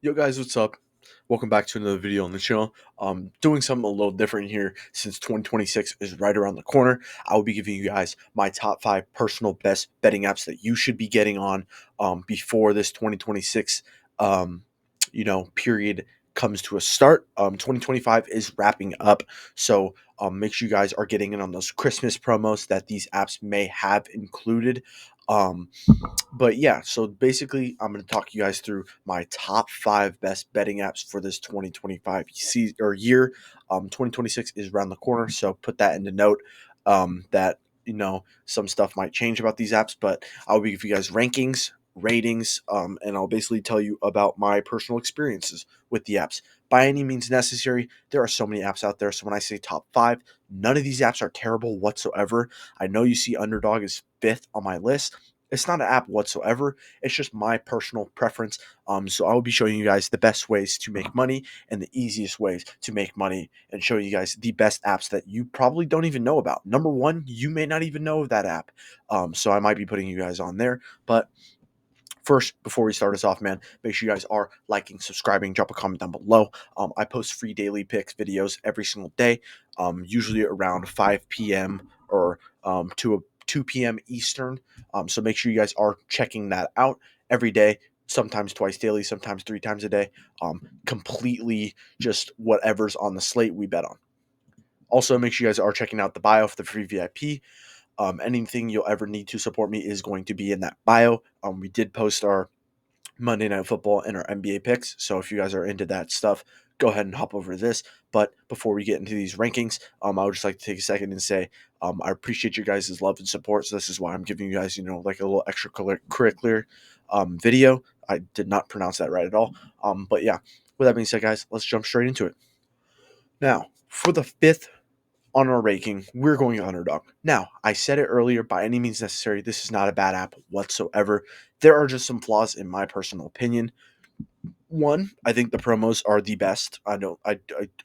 Yo guys, what's up? Welcome back to another video on the channel. Doing something a little different here since 2026 is right around the corner. I will be giving you guys my top 5 personal best betting apps that you should be getting on before this 2026 period comes to a start. 2025 is wrapping up, so make sure you guys are getting in on those Christmas promos that these apps may have included. Um, but yeah, so basically, I'm going to talk you guys through my top 5 best betting apps for this 2025 year. 2026 is around the corner, so put that into note. That some stuff might change about these apps, but I'll be giving you guys rankings, ratings, and I'll basically tell you about my personal experiences with the apps. By any means necessary, there are so many apps out there. So when I say top 5, none of these apps are terrible whatsoever. I know you see Underdog is 5th on my list. It's not an app whatsoever. It's just my personal preference. So I will be showing you guys the best ways to make money and the easiest ways to make money, and showing you guys the best apps that you probably don't even know about. Number one, you may not even know of that app. So I might be putting you guys on there. But first, before we start us off, man, make sure you guys are liking, subscribing, drop a comment down below. I post free daily picks videos every single day, usually around 5 p.m. or to 2 p.m. Eastern. So make sure you guys are checking that out every day, sometimes twice daily, sometimes 3 times a day. Completely just whatever's on the slate we bet on. Also, make sure you guys are checking out the bio for the free VIP. Anything you'll ever need to support me is going to be in that bio. We did post our Monday Night Football and our NBA picks, so if you guys are into that stuff, go ahead and hop over to this. But before we get into these rankings, I would just like to take a second and say I appreciate your guys' love and support. So this is why I'm giving you guys, like a little extracurricular video. I did not pronounce that right at all. But yeah, with that being said, guys, let's jump straight into it. Now, for the 5th on our ranking, we're going Underdog. Now, I said it earlier, by any means necessary, this is not a bad app whatsoever. There are just some flaws in my personal opinion. One, I think the promos are the best.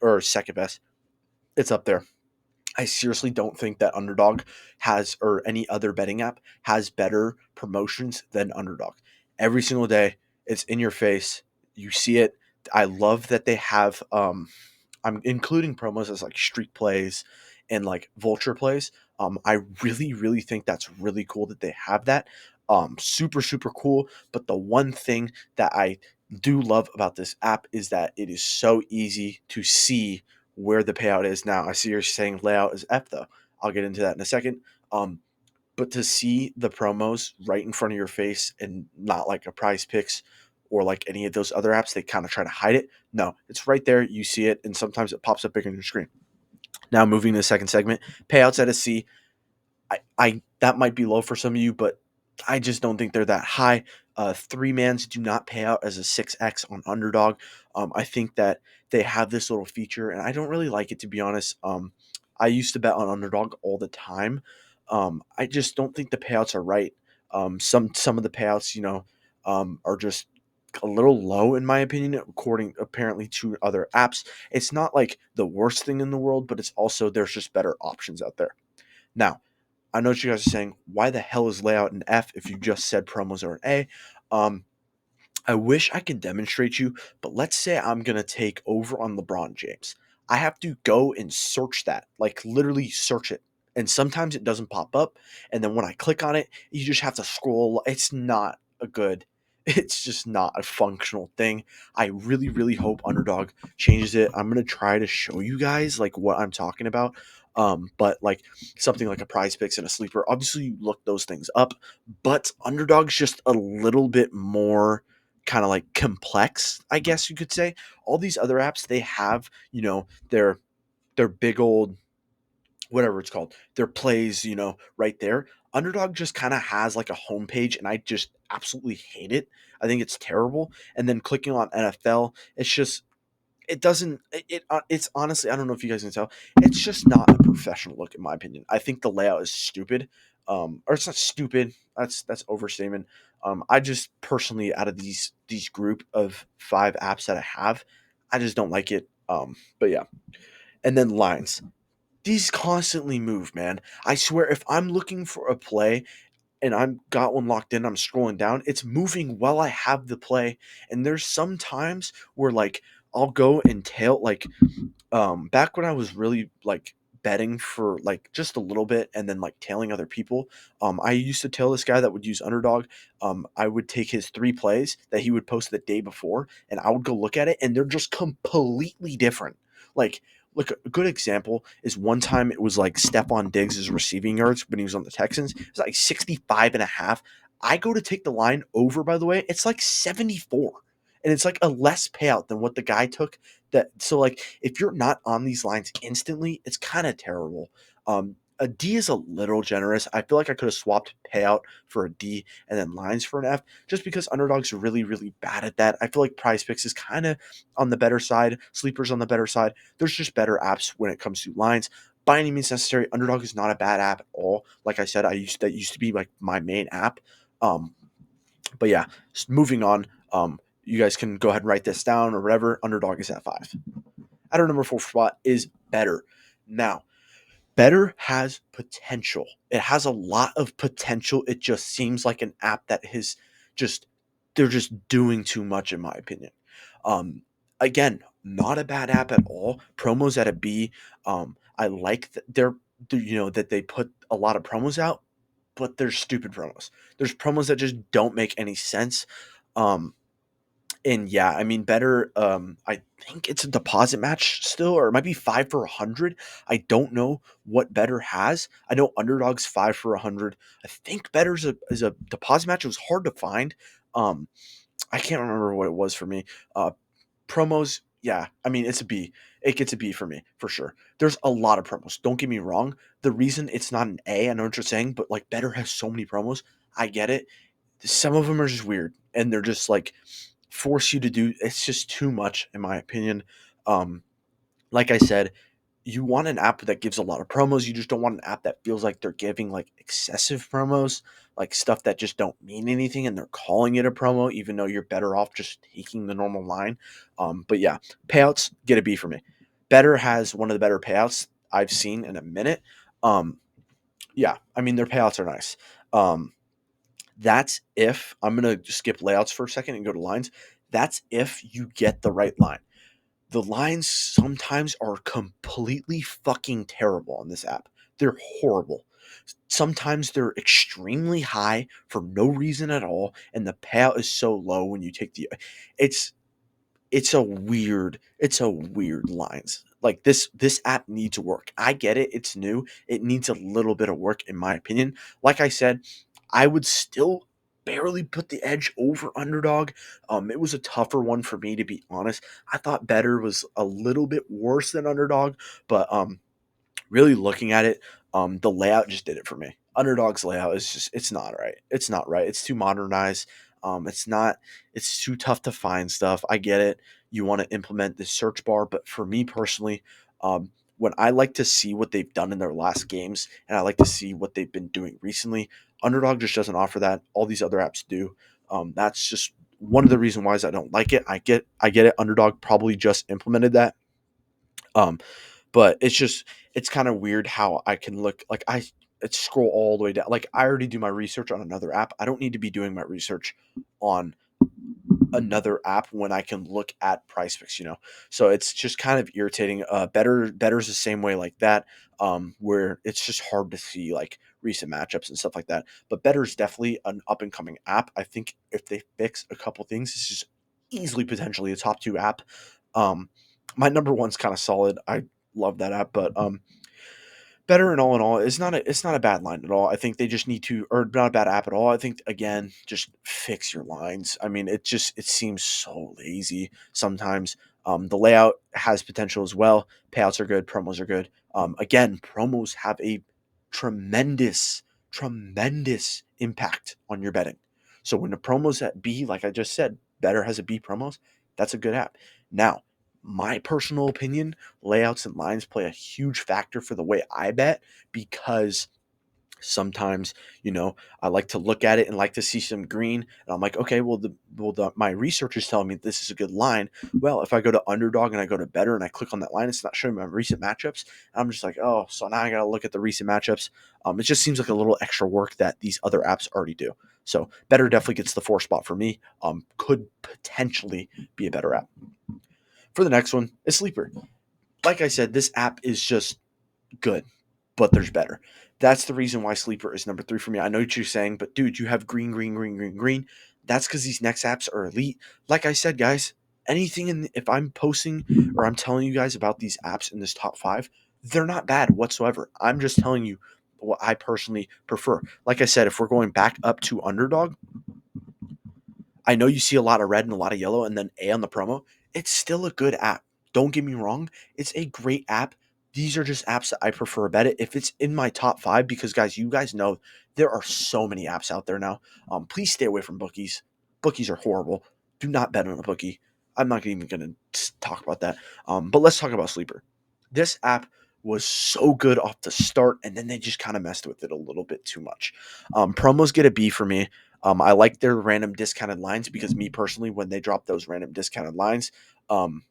Or second best. It's up there. I seriously don't think that Underdog has, or any other betting app has, better promotions than Underdog. Every single day, it's in your face. You see it. I love that they have I'm including promos as like streak plays and like vulture plays. I really think that's really cool that they have that. Super cool. But the one thing that I do love about this app is that it is so easy to see where the payout is. Now I see you're saying layout is F though. I'll get into that in a second. But to see the promos right in front of your face and not like a Prize Picks or like any of those other apps, they kind of try to hide it. No, it's right there. You see it, and sometimes it pops up big on your screen. Now, moving to the second segment, payouts at a C. I that might be low for some of you, but I just don't think they're that high. Three mans do not pay out as a 6x on Underdog. I think that they have this little feature, and I don't really like it, to be honest. I used to bet on Underdog all the time. I just don't think the payouts are right. Some of the payouts, are just a little low in my opinion, according apparently to other apps. It's not like the worst thing in the world, but it's also, there's just better options out there. Now, I know what you guys are saying. Why the hell is layout an F if you just said promos are an A? Um, I wish I could demonstrate you, but let's say I'm going to take over on LeBron James. I have to go and search that, like literally search it. And sometimes it doesn't pop up. And then when I click on it, you just have to scroll. It's not a good, it's just not a functional thing. I really hope Underdog changes it. I'm going to try to show you guys like what I'm talking about. But like something like a Prize Picks and a sleeper, obviously you look those things up, but Underdog's just a little bit more kind of like complex, I guess you could say. All these other apps, they have, their big old, whatever it's called, their plays, right there. Underdog just kind of has like a homepage, and I just absolutely hate it. I think it's terrible. And then clicking on NFL, it's just, it doesn't it's honestly, I don't know if you guys can tell, it's just not a professional look in my opinion. I think the layout is stupid. Or it's not stupid, that's overstatement. I just personally, out of these group of 5 apps that I have, I just don't like it. But yeah. And then lines, these constantly move, man. I swear, if I'm looking for a play and I'm got one locked in, I'm scrolling down, it's moving while I have the play. And there's some times where like I'll go and tail like back when I was really like betting for like just a little bit and then like tailing other people. I used to tail this guy that would use underdog. I would take his 3 plays that he would post the day before, and I would go look at it, and they're just completely different. Like, look, a good example is one time it was like Stephon Diggs' receiving yards when he was on the Texans. It was like 65 and a half. I go to take the line over, by the way, it's like 74. And it's like a less payout than what the guy took. That so like if you're not on these lines instantly, it's kind of terrible. A D is a little generous. I feel like I could have swapped payout for a D and then lines for an F, just because underdogs are really, really bad at that. I feel like Prize Picks is kind of on the better side, sleepers on the better side. There's just better apps when it comes to lines. By any means necessary, Underdog is not a bad app at all. Like I said, that used to be like my main app. Um, but yeah, moving on. You guys can go ahead and write this down or whatever. Underdog is at 5. At our number 4 spot is Better. Now, Better has potential. It has a lot of potential. It just seems like an app that is just they're just doing too much in my opinion. Um Again, not a bad app at all. Promos at a B. I like that that they put a lot of promos out, but they're stupid promos. There's promos that just don't make any sense. Um and yeah, I mean, Better. I think it's a deposit match still, or it might be 5 for 100. I don't know what Better has. I know Underdog's 5 for 100. I think Better's is a deposit match. It was hard to find. Um, I can't remember what it was for me. Promos, yeah. I mean, it's a B. It gets a B for me for sure. There's a lot of promos. Don't get me wrong. The reason it's not an A, I know what you're saying, but like Better has so many promos. I get it. Some of them are just weird, and they're just like force you to do. It's just too much in my opinion. um like I said, you want an app that gives a lot of promos. You just don't want an app that feels like they're giving like excessive promos, like stuff that just don't mean anything and they're calling it a promo even though you're better off just taking the normal line. But yeah, payouts get a B for me. Better has one of the better payouts I've seen in a minute. Yeah, I mean, their payouts are nice. That's if I'm going to skip layouts for a second and go to lines. That's if you get the right line. The lines sometimes are completely fucking terrible on this app. They're horrible. Sometimes they're extremely high for no reason at all, and the payout is so low when you take the. It's it's a weird lines. Like this app needs work. I get it, it's new. It needs a little bit of work in my opinion. Like I said, I would still barely put the edge over underdog. It was a tougher one for me to be honest. I thought Better was a little bit worse than underdog, but really looking at it, the layout just did it for me. Underdog's layout is just it's not right. It's not right. It's too modernized. It's not. It's too tough to find stuff. I get it. You want to implement the search bar, but for me personally, when I like to see what they've done in their last games, and I like to see what they've been doing recently, Underdog just doesn't offer that. All these other apps do. That's just one of the reasons why I don't like it. I get it. Underdog probably just implemented that. Um, but it's kind of weird how I can look like I scroll all the way down. Like I already do my research on another app. I don't need to be doing my research on another app when I can look at price picks. So it's just kind of irritating. Better's the same way like that. Where it's just hard to see like recent matchups and stuff like that. But Better's definitely an up and coming app. I think if they fix a couple things, this is easily potentially a top 2 app. Um, my number one's kind of solid. I love that app, but Better in all, it's not a bad line at all. I think they just need to, or not a bad app at all. I think again, just fix your lines. I mean, it seems so lazy sometimes. The layout has potential as well. Payouts are good, promos are good. Again, promos have a tremendous, tremendous impact on your betting. So when the promos at B, like I just said, Better has a B promos. That's a good app. Now, my personal opinion, layouts and lines play a huge factor for the way I bet because Sometimes, I like to look at it and like to see some green, and I'm like, okay, well, my research is telling me this is a good line. Well, if I go to underdog and I go to better and I click on that line, it's not showing my recent matchups. And I'm just like, oh, so now I gotta look at the recent matchups. It just seems like a little extra work that these other apps already do. So better definitely gets the 4 spot for me. Could potentially be a better app. For the next one is Sleeper. Like I said, this app is just good, but there's better. That's the reason why Sleeper is number 3 for me. I know what you're saying, but dude, you have green, green, green, green, green. That's because these next apps are elite. Like I said, guys, if I'm posting or I'm telling you guys about these apps in this top 5, they're not bad whatsoever. I'm just telling you what I personally prefer. Like I said, if we're going back up to underdog, I know you see a lot of red and a lot of yellow and then A on the promo. It's still a good app. Don't get me wrong. It's a great app. These are just apps that I prefer about it. If it's in my top 5, because guys, you guys know there are so many apps out there now. Please stay away from bookies. Bookies are horrible. Do not bet on a bookie. I'm not even going to talk about that. But let's talk about Sleeper. This app was so good off the start, and then they just kind of messed with it a little bit too much. Promos get a B for me. I like their random discounted lines because me personally, when they drop those random discounted lines, um,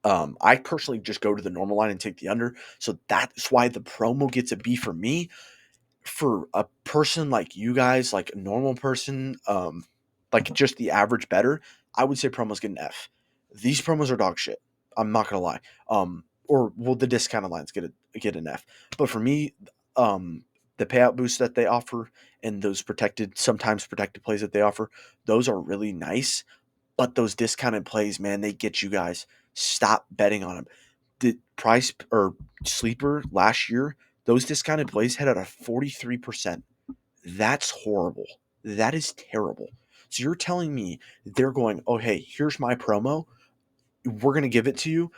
I personally just go to the normal line and take the under. So that's why the promo gets a B for me. For a person like you guys, like a normal person, like just the average better, I would say promos get an F. These promos are dog shit. I'm not gonna lie. Or will the discounted lines get an F? But for me, the payout boosts that they offer and those sometimes protected plays that they offer, those are really nice. But those discounted plays, man, they get you guys. Stop betting on them. The price or sleeper last year, those discounted plays had at a 43%. That's horrible. That is terrible. So you're telling me they're going, oh, hey, here's my promo. We're going to give it to you.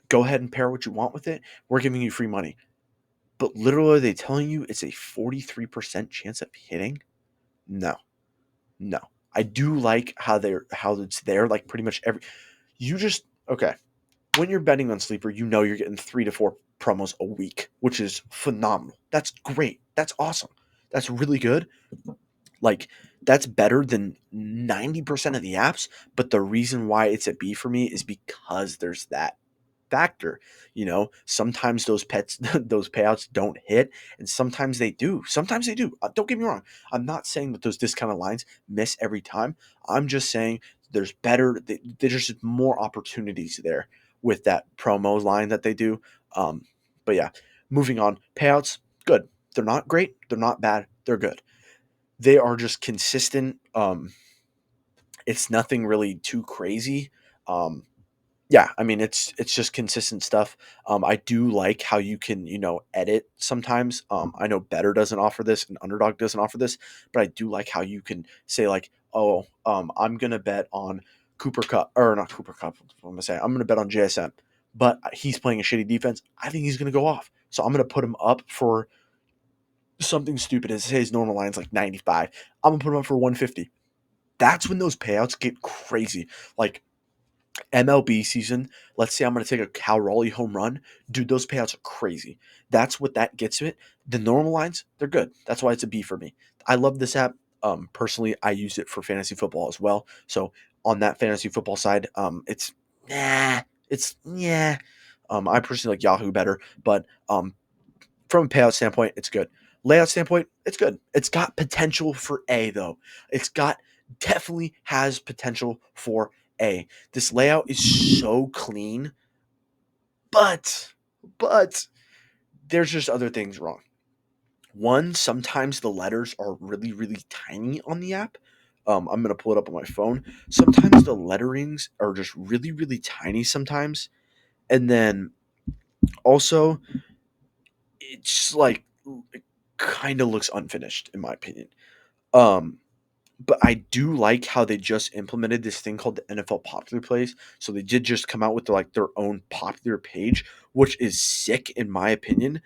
Go ahead and pair what you want with it. We're giving you free money. But literally, are they telling you it's a 43% chance of hitting? No, no. I do like how it's there. Like pretty much you just, okay. When you're betting on Sleeper, you know you're getting 3 to 4 promos a week, which is phenomenal. That's great. That's awesome. That's really good. Like, that's better than 90% of the apps. But the reason why it's a B for me is because there's that factor. Sometimes those those payouts don't hit, and sometimes they do. Sometimes they do. Don't get me wrong. I'm not saying that those discounted lines miss every time. I'm just saying there's just more opportunities there with that promo line that they do. But yeah, moving on. Payouts, good. They're not great. They're not bad. They're good. They are just consistent. It's nothing really too crazy. Um, yeah, I mean it's just consistent stuff. I do like how you can edit sometimes. I know Better doesn't offer this and Underdog doesn't offer this, but I do like how you can say like, oh, I'm gonna bet on Cooper Cup or not Cooper Cup. What am I saying? I'm gonna bet on JSM, but he's playing a shitty defense. I think he's gonna go off, so I'm gonna put him up for something stupid as his normal line's like 95. I'm gonna put him up for 150. That's when those payouts get crazy. Like MLB season, let's say I'm going to take a Cal Raleigh home run. Dude, those payouts are crazy. That's what that gets it. The normal lines, they're good. That's why it's a B for me. I love this app. Personally, I use it for fantasy football as well. So on that fantasy football side, it's yeah. I personally like Yahoo better, but from a payout standpoint, it's good. Layout standpoint, it's good. It's got potential for A though. It's got definitely has potential for A. This layout is so clean, but but there's just other things wrong. One, sometimes the letters are really really tiny on the app. I'm gonna pull it up on my phone. Sometimes the letterings are just really really tiny sometimes, and then also it's like it kind of looks unfinished in my opinion. Um, but I do like how they just implemented this thing called the NFL Popular Plays. So they did just come out with their own popular page, which is sick in my opinion.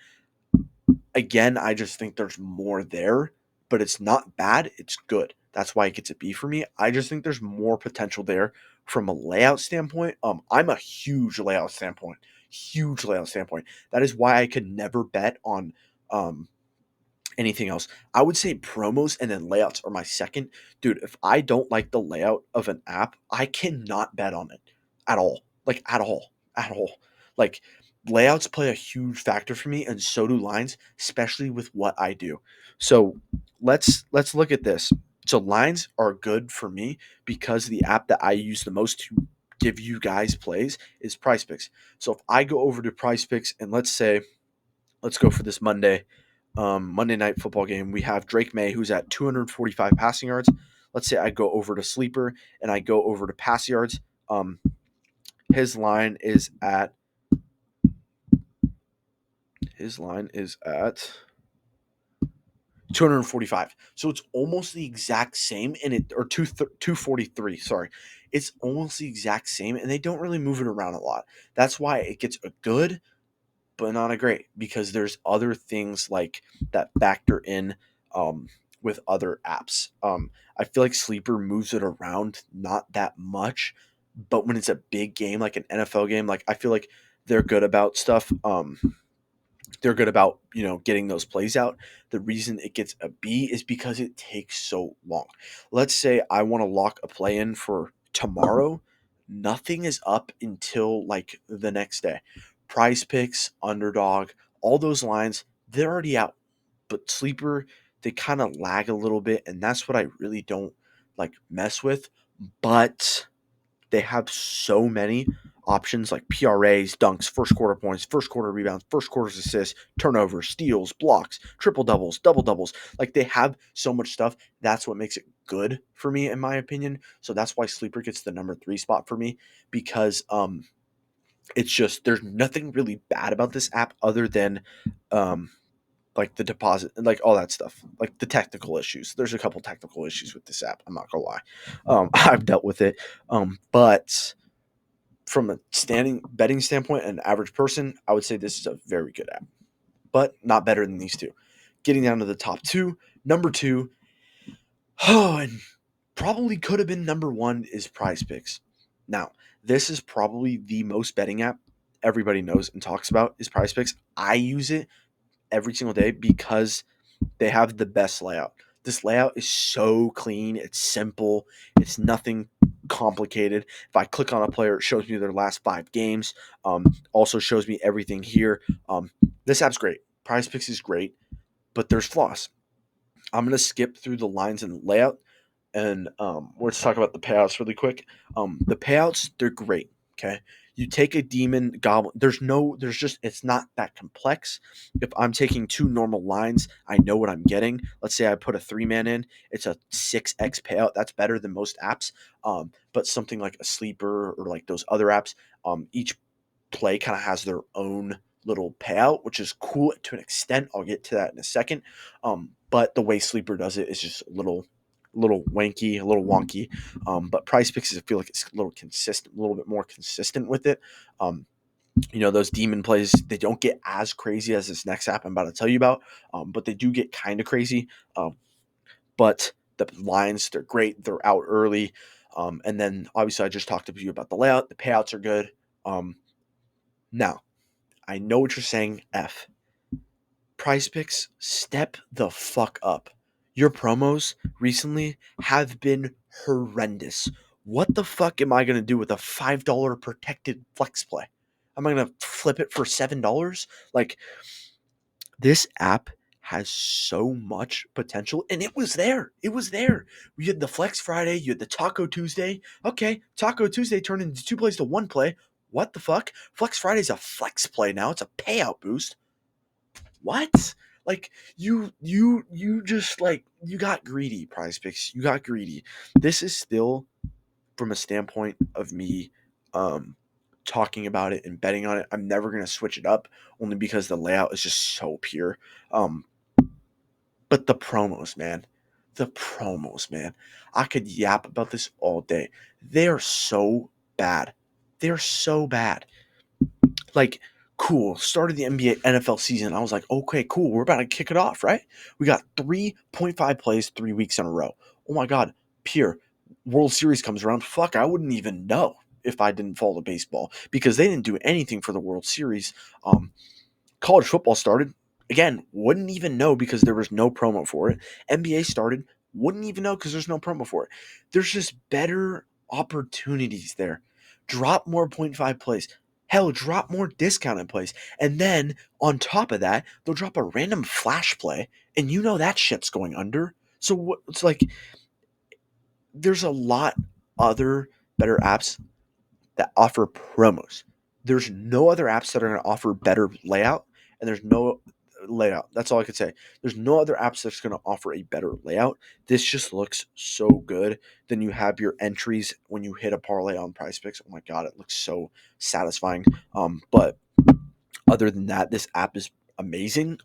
Again, I just think there's more there, but it's not bad. It's good. That's why it gets a B for me. I just think there's more potential there from a layout standpoint. I'm a huge layout standpoint. Huge layout standpoint. That is why I could never bet on Anything else? I would say promos and then layouts are my second. Dude, if I don't like the layout of an app, I cannot bet on it at all. Like at all. At all. Like layouts play a huge factor for me and so do lines, especially with what I do. So, let's look at this. So lines are good for me because the app that I use the most to give you guys plays is Price Picks. So if I go over to Price Picks and let's go for this Monday night football game. We have Drake May, who's at 245 passing yards. Let's say I go over to Sleeper and I go over to pass yards. Um, his line is at his line is at 245. So it's almost the exact same, and it or 243. Sorry, it's almost the exact same, and they don't really move it around a lot. That's why it gets a good but not a great because there's other things like that factor in um, with other apps. I feel like Sleeper moves it around not that much, but when it's a big game like an NFL game, like I feel like they're good about stuff. They're good about getting those plays out. The reason it gets a B is because it takes so long. Let's say I want to lock a play in for tomorrow. Nothing is up until like the next day. Prize picks, underdog, all those lines, they're already out. But sleeper, they kind of lag a little bit, and that's what I really don't like mess with. But they have so many options like PRAs, dunks, first quarter points, first quarter rebounds, first quarter's assists, turnovers, steals, blocks, triple doubles, double doubles. Like they have so much stuff. That's what makes it good for me, in my opinion. So that's why Sleeper gets the number 3 spot for me because it's just there's nothing really bad about this app other than um like the deposit and like all that stuff, like the technical issues. There's a couple technical issues with this app. I'm not gonna lie. I've dealt with it. But from a standing betting standpoint, an average person, I would say this is a very good app, but not better than these two. Getting down to the top two, number two, oh, and probably could have been number one is Prize Picks. Now, this is probably the most betting app everybody knows and talks about is Prize Picks. I use it every single day because they have the best layout. This layout is so clean, it's simple, it's nothing complicated. If I click on a player, it shows me their last 5 games. Also shows me everything here. This app's great. Prize Picks is great, but there's flaws. I'm gonna skip through the lines and layout, and let's talk about the payouts really quick. The payouts, they're great. Okay, you take a demon goblin. There's just it's not that complex. If I'm taking 2 normal lines, I know what I'm getting. Let's say I put a 3-man in, it's a 6x payout. That's better than most apps. But something like a sleeper or like those other apps, each play kind of has their own little payout, which is cool to an extent. I'll get to that in a second. But the way Sleeper does it is just a little wanky, a little wonky. But Price Picks, I feel like it's a little consistent, a little bit more consistent with it. Those demon plays, they don't get as crazy as this next app I'm about to tell you about, but they do get kind of crazy. But the lines, they're great. They're out early. And then obviously I just talked to you about the layout. The payouts are good. Now, I know what you're saying, F. Price Picks, step the fuck up. Your promos recently have been horrendous. What the fuck am I going to do with a $5 protected flex play? Am I going to flip it for $7? Like, this app has so much potential, and it was there. It was there. We had the Flex Friday, you had the Taco Tuesday. Okay, Taco Tuesday turned into 2 plays to 1 play. What the fuck? Flex Friday's a flex play now. It's a payout boost. What? Like you just like you got greedy, Prize Picks. You got greedy. This is still from a standpoint of me talking about it and betting on it. I'm never gonna switch it up only because the layout is just so pure. Um but the promos, man. The promos, man. I could yap about this all day. They are so bad. They're so bad. Like, cool. Started the NBA NFL season. I was like, okay, cool. We're about to kick it off, right? We got 3.5 plays 3 weeks in a row. Oh my God. Pure. World Series comes around. Fuck, I wouldn't even know if I didn't follow baseball because they didn't do anything for the World Series. College football started. Again, wouldn't even know because there was no promo for it. NBA started, wouldn't even know because there's no promo for it. There's just better opportunities there. Drop more point 0.5 plays. Hell, drop more discounted plays. And then on top of that, they'll drop a random flash play, and you know that shit's going under. So what it's like there's a lot other better apps that offer promos. There's no other apps that are going to offer better layout, and there's no layout. That's all I could say. There's no other apps that's going to offer a better layout. This just looks so good. Then you have your entries when you hit a parlay on Prize Picks. Oh my god, it looks so satisfying. But other than that, this app is amazing.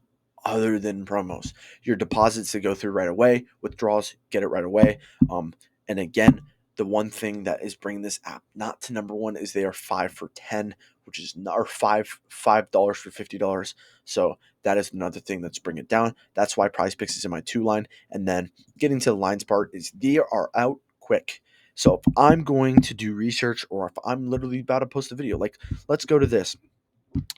Other than promos, your deposits to go through right away, withdrawals get it right away. And again, the one thing that is bringing this app not to number one is they are 5 for 10, which is not or $5 for $50. So that is another thing that's bringing it down. That's why Prize Picks is in my 2 line. And then getting to the lines part is they are out quick. So if I'm going to do research or if I'm literally about to post a video, like let's go to this.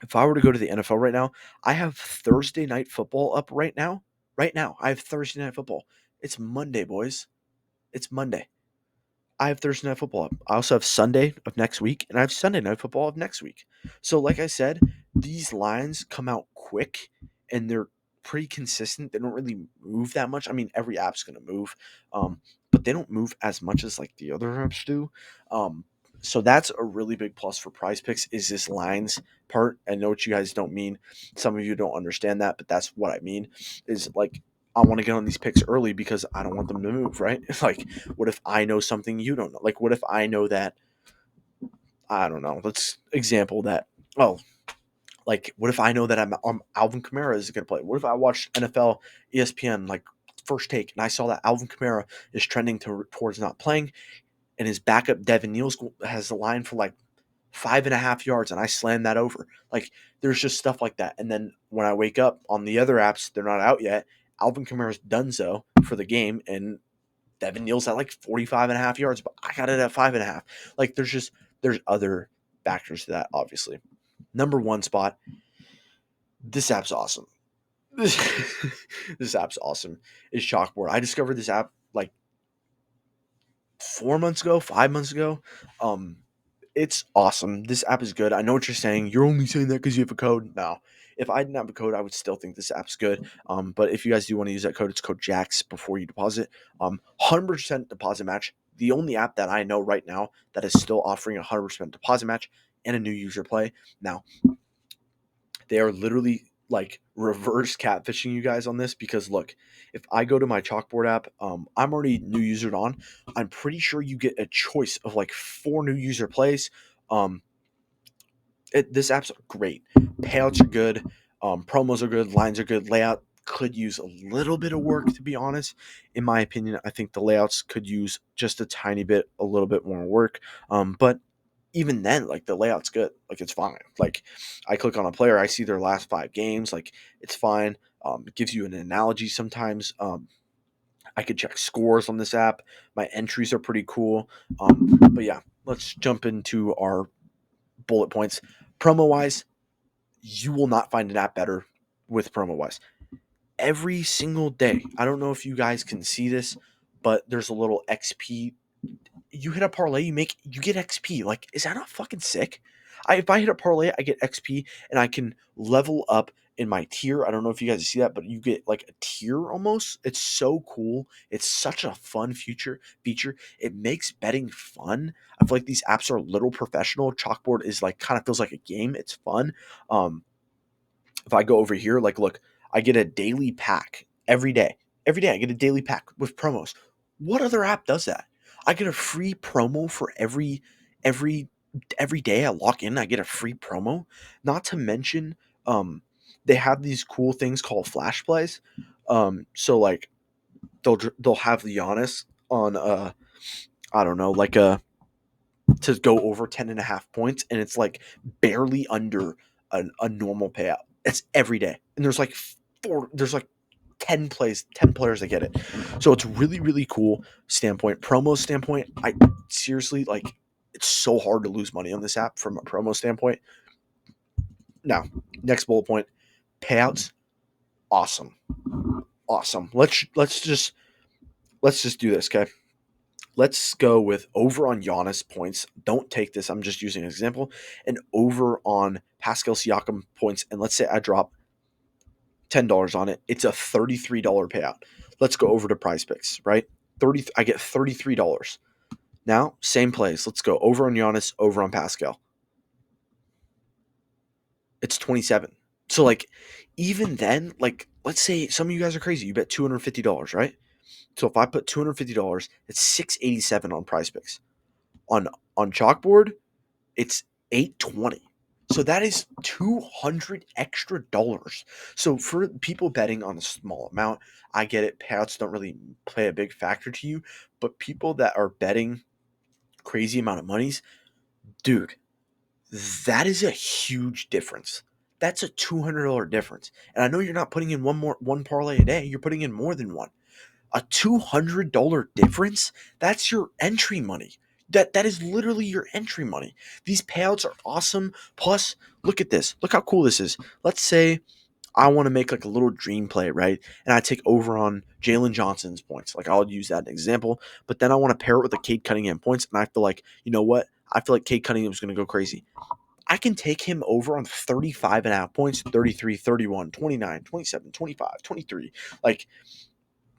If I were to go to the NFL right now, I have Thursday night football up right now. Right now, I have Thursday night football. It's Monday, boys. It's Monday. I have Thursday night football up. I also have Sunday of next week, and I have Sunday night football of next week. So, like I said, these lines come out quick and they're pretty consistent. They don't really move that much. I mean, every app's gonna move, but they don't move as much as like the other apps do. So that's a really big plus for Prize Picks is this lines part. I know what you guys don't mean. Some of you don't understand that, but that's what I mean. Is like I want to get on these picks early because I don't want them to move, right? Like, what if I know something you don't know? Like, what if I know that, I don't know, let's example that, oh, like, what if I know that Alvin Kamara is going to play? What if I watched NFL ESPN, like, first take, and I saw that Alvin Kamara is trending towards not playing, and his backup, Devin Neal's, has a line for, like, 5.5 yards, and I slammed that over. Like, there's just stuff like that. And then when I wake up on the other apps, they're not out yet. Alvin Kamara's done so for the game, and Devin Neal's at like 45.5 yards, but I got it at 5.5. Like, there's other factors to that, obviously. Number one spot, this app's awesome. This app's awesome. Is Chalkboard. I discovered this app like 4 months ago, 5 months ago. It's awesome. This app is good. I know what you're saying. You're only saying that because you have a code. No. If I didn't have a code, I would still think this app's good. But if you guys do want to use that code, it's code JAX before you deposit. 100% deposit match. The only app that I know right now that is still offering a 100% deposit match and a new user play. Now, they are literally like reverse catfishing you guys on this because look, if I go to my Chalkboard app, I'm already new usered on. I'm pretty sure you get a choice of like 4 new user plays. Um, this app's great. Payouts are good. Promos are good. Lines are good. Layout could use a little bit of work, to be honest. In my opinion, I think the layouts could use just a tiny bit, a little bit more work. But even then, like the layout's good. Like it's fine. Like I click on a player, I see their last 5 games. Like it's fine. It gives you an analogy sometimes. I could check scores on this app. My entries are pretty cool. But yeah, let's jump into our bullet points. Promo wise, you will not find an app better with promo wise. Every single day, I don't know if you guys can see this, but there's a little XP. You hit a parlay, you get XP. Like, is that not fucking sick? If I hit a parlay, I get XP and I can level up in my tier. I don't know if you guys see that, but you get like a tier almost. It's so cool. It's such a fun feature. It makes betting fun. I feel like these apps are a little professional. Chalkboard is like kind of feels like a game. It's fun. If I go over here, like look, I get a daily pack every day. Every day I get a daily pack with promos. What other app does that? I get a free promo for every every day I log in, I get a free promo. Not to mention, they have these cool things called flash plays. So like they'll have Giannis on I don't know, like a to go over 10.5 points, and it's like barely under a normal payout. It's every day, and there's like 10 players that get it. So it's really really cool standpoint. Promo standpoint, I seriously like. It's so hard to lose money on this app from a promo standpoint. Now, next bullet point, payouts. Awesome. Awesome. Let's just do this, okay? Let's go with over on Giannis points. Don't take this. I'm just using an example. And over on Pascal Siakam points. And let's say I drop $10 on it. It's a $33 payout. Let's go over to Prize Picks, right? I get $33. Now, same plays. Let's go over on Giannis, over on Pascal. It's 27. So like even then, like let's say some of you guys are crazy. You bet $250, right? So if I put $250, it's 687 on Prize Picks. On Chalkboard, it's 820. So that is 200 extra dollars. So for people betting on a small amount, I get it. Payouts don't really play a big factor to you, but people that are betting crazy amount of monies, dude, that is a huge difference. That's a $200 difference. And I know you're not putting in one parlay a day, you're putting in more than one. A $200 difference, that's your entry money. That is literally your entry money. These payouts are awesome. Plus, look at this. Look how cool this is. Let's say I want to make like a little dream play, right? And I take over on Jalen Johnson's points. Like I'll use that as an example. But then I want to pair it with the Cade Cunningham points. And I feel like, you know what? I feel like Cade Cunningham is going to go crazy. I can take him over on 35.5 points, 33, 31, 29, 27, 25, 23. Like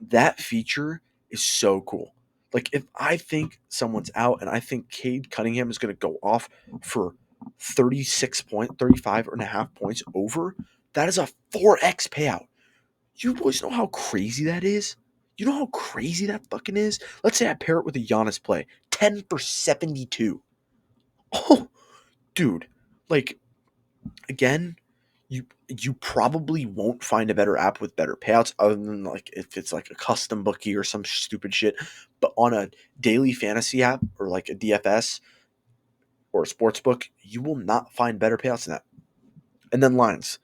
that feature is so cool. Like if I think someone's out and I think Cade Cunningham is going to go off for 35.5 points over, that is a 4x payout. You boys know how crazy that is? You know how crazy that fucking is? Let's say I pair it with a Giannis play. 10 for 72. Oh, dude. Like again, you probably won't find a better app with better payouts other than like if it's like a custom bookie or some stupid shit. But on a daily fantasy app or like a DFS or a sports book, you will not find better payouts than that. And then lines.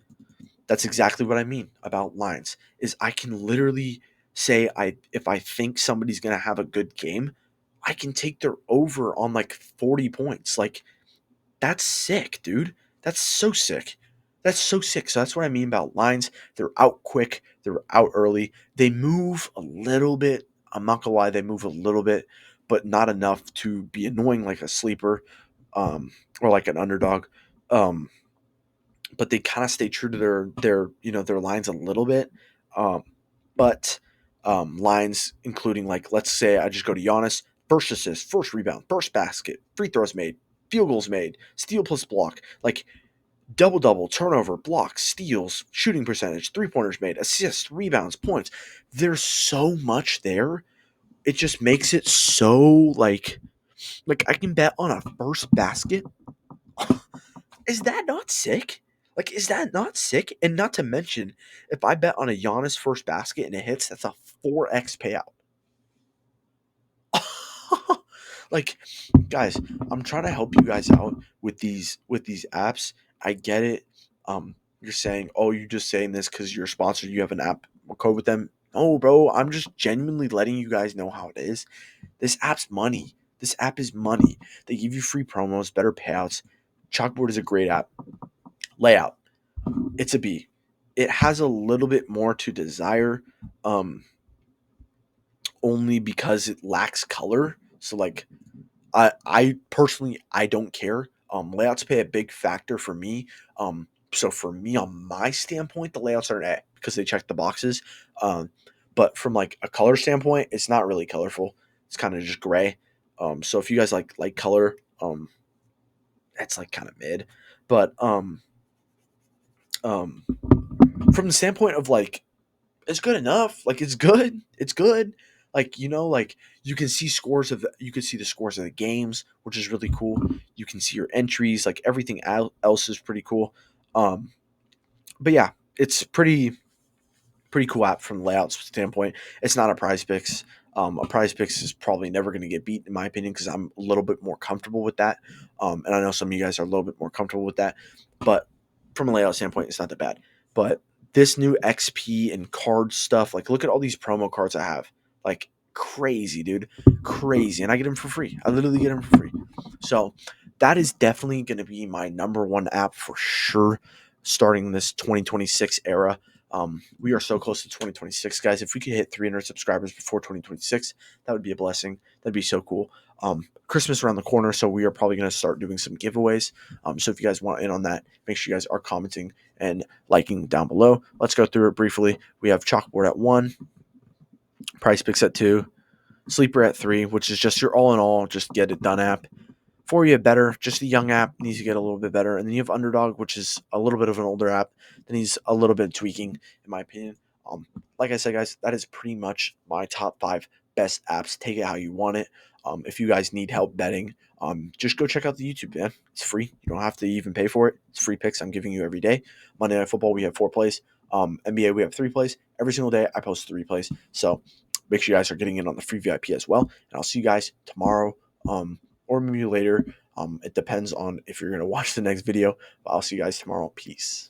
That's exactly what I mean about lines. Is I can literally say if I think somebody's gonna have a good game, I can take their over on like 40 points. Like that's sick, dude. That's so sick. That's so sick. So that's what I mean about lines. They're out quick. They're out early. They move a little bit. I'm not gonna lie, they move a little bit, but not enough to be annoying like a sleeper, or like an underdog. Um, but they kind of stay true to their lines a little bit. Um, but lines including like let's say I just go to Giannis, first assist, first rebound, first basket, free throws made, field goals made, steal plus block, like double double, turnover, blocks, steals, shooting percentage, three pointers made, assists, rebounds, points. There's so much there. It just makes it so like I can bet on a first basket. Is that not sick? Like, is that not sick? And not to mention, if I bet on a Giannis first basket and it hits, that's a 4x payout. Like, guys, I'm trying to help you guys out with these apps. I get it. You're saying, oh, you're just saying this because you're sponsored. You have an app code with them. No, bro, I'm just genuinely letting you guys know how it is. This app's money. This app is money. They give you free promos, better payouts. Chalkboard is a great app. Layout, it's a B. It has a little bit more to desire, um, only because it lacks color. So like I personally I don't care. Layouts play a big factor for me. So for me on my standpoint, the layouts are an A because they check the boxes. Um, but from like a color standpoint, it's not really colorful. It's kind of just gray. So if you guys like color, that's like kind of mid. But um, from the standpoint of like it's good enough. Like it's good. It's good. Like like you can see the scores of the games, which is really cool. You can see your entries, like everything else is pretty cool. Um, but yeah, it's pretty cool app from the layout standpoint. It's not a Prize Picks. A Prize Picks is probably never going to get beat in my opinion because I'm a little bit more comfortable with that. And I know some of you guys are a little bit more comfortable with that, but from a layout standpoint, it's not that bad. But this new XP and card stuff, like look at all these promo cards I have, like crazy, dude, crazy, and I get them for free. I literally get them for free. So that is definitely going to be my number one app for sure, starting this 2026 era. We are so close to 2026, guys. If we could hit 300 subscribers before 2026, that would be a blessing. That'd be so cool. Christmas around the corner, so we are probably going to start doing some giveaways. So if you guys want in on that, make sure you guys are commenting and liking down below. Let's go through it briefly. We have Chalkboard at 1, Price Picks at 2, Sleeper at 3, which is just your all in all, just get it done app. For you better, just a young app needs to get a little bit better. And then you have Underdog, which is a little bit of an older app that needs a little bit of tweaking, in my opinion. Like I said, guys, that is pretty much my top 5 best apps. Take it how you want it. If you guys need help betting, just go check out the YouTube, man. It's free. You don't have to even pay for it. It's free picks I'm giving you every day. Monday Night Football, we have 4 plays. NBA, we have 3 plays. Every single day, I post 3 plays. So make sure you guys are getting in on the free VIP as well. And I'll see you guys tomorrow. Or maybe later. It depends on if you're going to watch the next video. But I'll see you guys tomorrow. Peace.